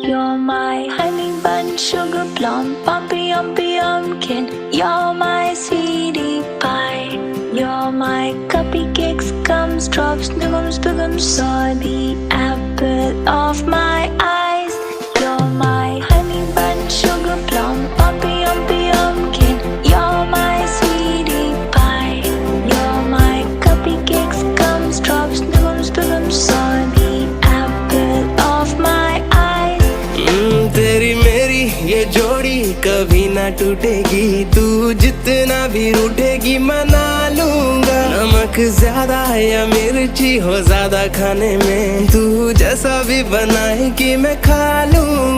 You're my honey bun, sugar plum, bumpy umpy pumpkin. You're my sweetie pie. You're my cupcakes, gumdrops, nugums, bugums. You're the apple of my eyes. You're my honey bun, sugar plum, bumpy umpy pumpkin. You're my sweetie pie. You're my cupcakes, gumdrops, nugums, bugums. You're the apple of my eyes. तेरी मेरी ये जोड़ी कभी ना टूटेगी, तू जितना भी रूठेगी मना लूंगा। नमक ज्यादा या मिर्ची हो ज्यादा खाने में, तू जैसा भी बनाएगी मैं खा लूंगा।